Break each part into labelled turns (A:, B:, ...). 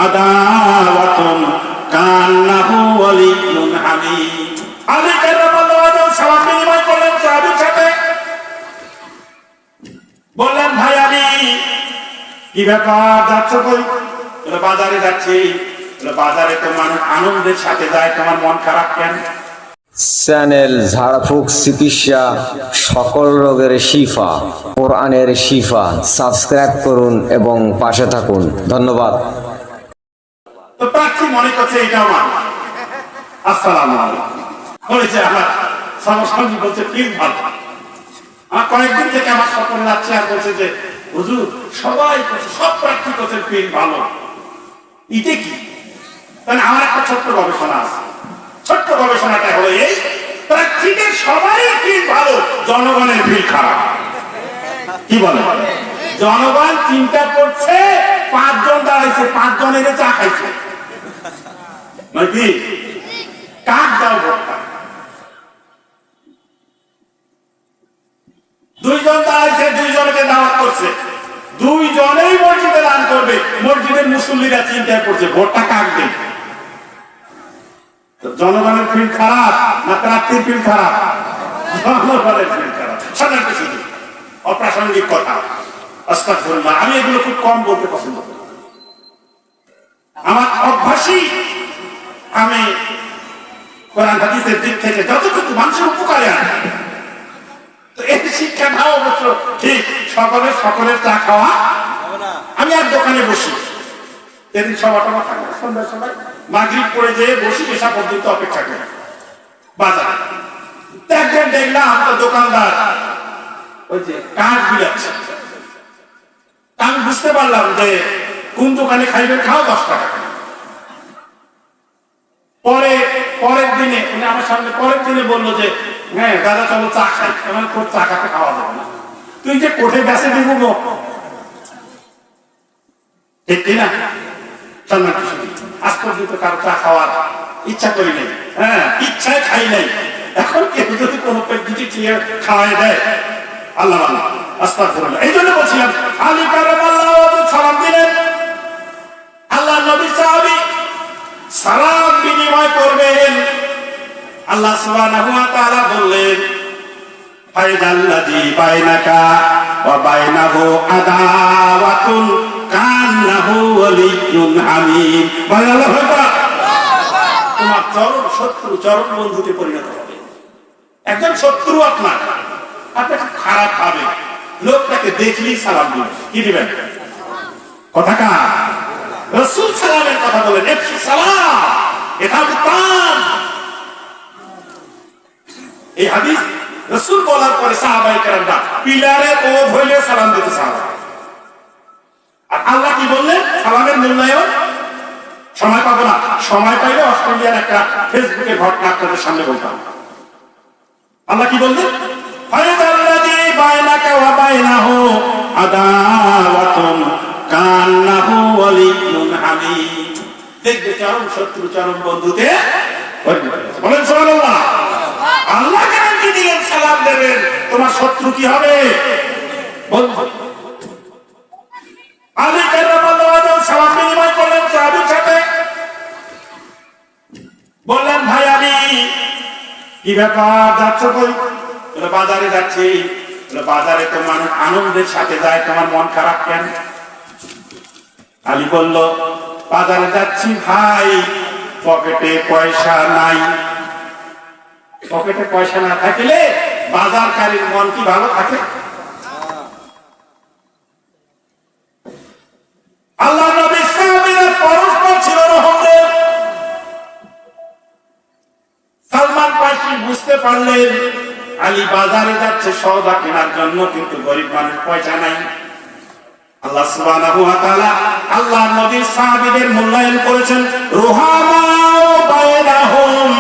A: আদাওয়াতুন কান্নাহু ওয়ালিয়ুন হামিম। আলী কারামাল্লাহু ওয়াজহু সালাম বিনিময় করলেন সাহাবীর সাথে, বললেন ভাই আলী কি ব্যাপার, যাচ্ছ কই? বলে বাজারে যাচ্ছি। বলে বাজারে তো মানুষ আনন্দের সাথে যায়, তোমার মন খারাপ কেন?
B: চ্যানেল ঝাড়ফুঁক চিকিৎসা, সকল রোগের শিফা, কোরআনের শিফা। সাবস্ক্রাইব করুন এবং পাশে থাকুন। ধন্যবাদ।
A: তো প্রার্থী মনে করছে এটাও মানুষ। আসসালামু আলাইকুম বলেছে, আমার সমস্যাটি বলছে ফিল ভালো। আমার কয়েকদিন থেকে আমার স্বপ্ন যাচ্ছে আর বলছে যে হুজুর সবাই করছে, সব প্রার্থী করছে ফিল ভালো, এটা কি? কারণ আমার একটা ছোট্ট গবেষণা আছে। ছোট্ট গবেষণাটা হলো এই, প্রার্থীদের সবাই ফিল ভালো, জনগণের ফিল খারাপ। কি বলে? জনগণ চিন্তা করছে 5 জন দাঁড়াইছে, 5 জনের চা খাইছে নাকি কাক দাও ভোটটা। 2 জন দাঁড়াইছে, 2 জনকে দাওয়াত করছে, 2 জনেই মসজিদে দান করবে। মসজিদের মুসল্লিরা চিন্তায় করছে ভোটটা কাক দেবে। জনগণের ফিল খারাপ না প্রার্থীর ফিল খারাপ? জনগণের ফিল খারাপ। সাধারণ কিছু অপ্রাসঙ্গিক কথা, আস্তাগফিরুল্লাহ, আমি এগুলো খুব কম বলতে পছন্দ করি। আমার অভ্যাসই আমি কোরআন হাদিসের দিক থেকে যতটুকু মানুষের উপকারে আনে। তো এই শিক্ষাটাও অবশ্য ঠিক, সকলের চা খাওয়া। আমি আর দোকানে বসি, যেদিন সবাটা থাকে সন্ধ্যার সময় মাগরিব পড়ে যেয়ে বসি, এসা পর্যন্ত অপেক্ষা করি বাজারে। একদিন দেখলাম তো দোকানদার ওই যে কাঠ বিলাচ্ছে। আমি বুঝতে পারলাম যে কোন দোকানে খাইবেন, খাও 10 টাকা। পরের দিনে উনি আমার সামনে পরের দিনে বললো যে হ্যাঁ দাদা চলো চা খাই। আমার তোর চা খাতে খাওয়া যাবে না, তুই যে কোঠে বেঁচে দিব ঠিক কিনা? আজ পর্যন্ত কারো চা খাওয়ার ইচ্ছা করি নাই, হ্যাঁ ইচ্ছায় খাই নাই। এখন কেউ যদি কোনো পদ্ধতি খাওয়াই দেয়, আল্লাহ আল্লাহ আস্তাগফিরুল্লাহ। এই জন্য বলছিলাম আলী কারামাল্লাহু ওয়াজহু সালাম দিলেন, আল্লাহ নবী সাহাবী সালাম বিনিময় করবেন। আল্লাহ সুবহানাহু ওয়া তাআলা বললেন ফাইদাল্লাযী বাইনাকা ওয়া বাইনাহু আদাওয়াতুন কান্নাহু ওয়ালিয়ুন হামিম। আল্লাহু আকবার। তোমার চরম শত্রু চরম বন্ধুতে পরিণত হবে। একজন শত্রু আপনাকে খারাপ ভাবে, লোকটাকে দেখলেই সালাম দিবেন। কি দিবেন? কথাটা রাসূল সালামের কথা বলেন, একটু সালাম, এটা উত্তম। এই হাদিস রাসূল বলার পরে সাহাবায়ে কেরামরা পিলারে ওদ হইলে সালাম দিতে সাহাবা। আর আল্লাহ কি বললেন? সালামের মূল্যায়ন সময় পাবো না, সময় পাইলে অস্ট্রেলিয়ার একটা ফেসবুকে ঘটনা আপনাদের সামনে বলতাম। আল্লাহ কি বললেন? ফাইদাল্লাযী বাইনাকা ওয়া বাইনাহু আদাওয়াতুন কান্নাহু ওয়ালিয়ুন হামিম। দেখবে চরম শত্রু চরম বন্ধুতে বলেন সুবহানাল্লাহ। আল্লাহ গ্যারান্টি দিলেন সালাম দেবেন, তোমার শত্রু কি হবে? বন্ধু। আলী কারামাল্লাহু ওয়াজহু সালাম বিনিময় করলেন সাহাবীর সাথে, বললেন ভাই আলী কি ব্যাপার, যাচ্ছ কই? বলে বাজারে যাচ্ছি। বলে বাজারে তো মানুষ আনন্দের সাথে যায়, তোমার মন খারাপ কেন? আলী বলল বাজারে যাচ্ছি ভাই, পকেটে পয়সা নাই। পকেটে পয়সা না থাকলে বাজারকারীর মন কি ভালো থাকে? আল্লাহ নবী সাহাবীরা পরস্পর ছিল রহমতের। সালমান ফার্সি বুঝতে পারলেন আলী বাজারে যাচ্ছে সওদা কেনার জন্য, কিন্তু গরিব মানুষ পয়সা নাই। আল্লাহ সুবহানাহু ওয়া তাআলা আল্লাহ নবীর সাহাবীদের মূল্যায়ন করেছেন রুহামা বাইনাহুম।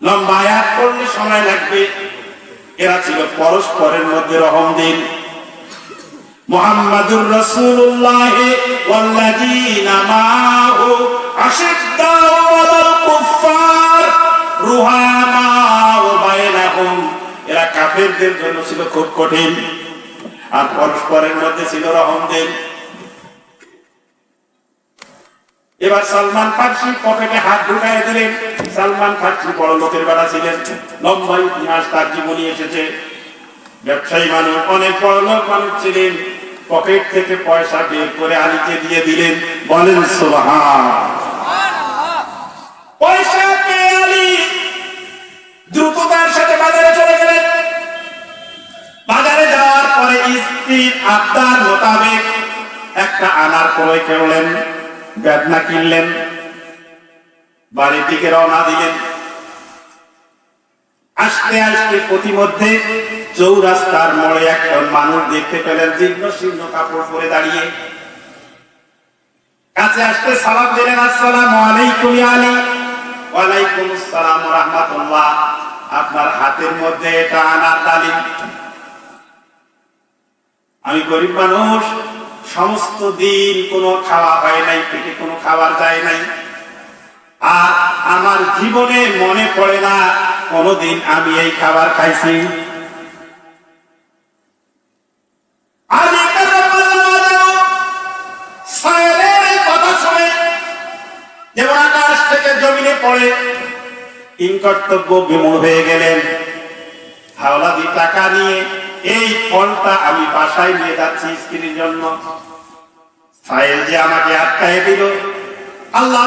A: লম্বা আয়াত পড়লে সময় লাগবে। এরা ছিল পরস্পরের মধ্যে রহমদিল। মুহাম্মাদুর রাসূলুল্লাহ ওয়াল্লাযীনা মাআহু আশিদ্দাউ আলাল কুফফার রুহামাউ বাইনাহুম। এরা কাফেরদের জন্য ছিল খুব কঠিন, আর পরস্পরের মধ্যে ছিল রহমদিল। এবার সালমান ফার্সি পকেটে হাত ঢুকায় দিলেন। সালমান ফার্সি বড় লোকের বেড়া ছিলেন, লম্বা ইতিহাস তার জীবনী এসেছে, ব্যবসায়ী মানুষ, অনেক বড় লোক মানুষ ছিলেন। পকেট থেকে পয়সা বের করে আলীকে দিয়ে দিলেন। বলেন সুবহানাল্লাহ। পয়সা পেয়ে আলী দ্রুততার সাথে বাজারে চলে গেলেন। বাজারে যাওয়ার পরে স্ত্রীর আবদার মোতাবেক একটা আনার ক্রয় করলেন, বেদনা কিনলেন, বাড়ির দিকে রওনা দিলেন। আসতে আসতে প্রতিমধ্যে চৌরাস্তার মোড়ে একজন মানুষ দেখতে পেলেন, জীর্ণ শীর্ণ কাপড় পরে দাঁড়িয়ে। কাছে আসতে সালাম দিলেন, আসসালামু আলাইকুম ইয়া আলী। ওয়ালাইকুম আসসালাম ওয়া রাহমাতুল্লাহ। আপনার হাতের মধ্যে এটা আনার ডালিম। আমি গরিব মানুষ, সমস্ত দিন কোনো খাওয়া হয় নাই, পেটে কোনো খাবার যায় নাই, আর আমার জীবনে মনে পড়ে না কোনদিন আমি এই খাবার খাইছি। কথা শুনে যেমন আকাশ থেকে জমিনে পড়ে কিংকর্তব্য বিমূঢ় হয়ে গেলেন। হাওলাদি টাকা নিয়ে এই ফলটা আমি বাসায় নিয়ে যাচ্ছি স্ত্রীর জন্য। সাহেল যে আমাকে আটকায় দিল, আল্লাহ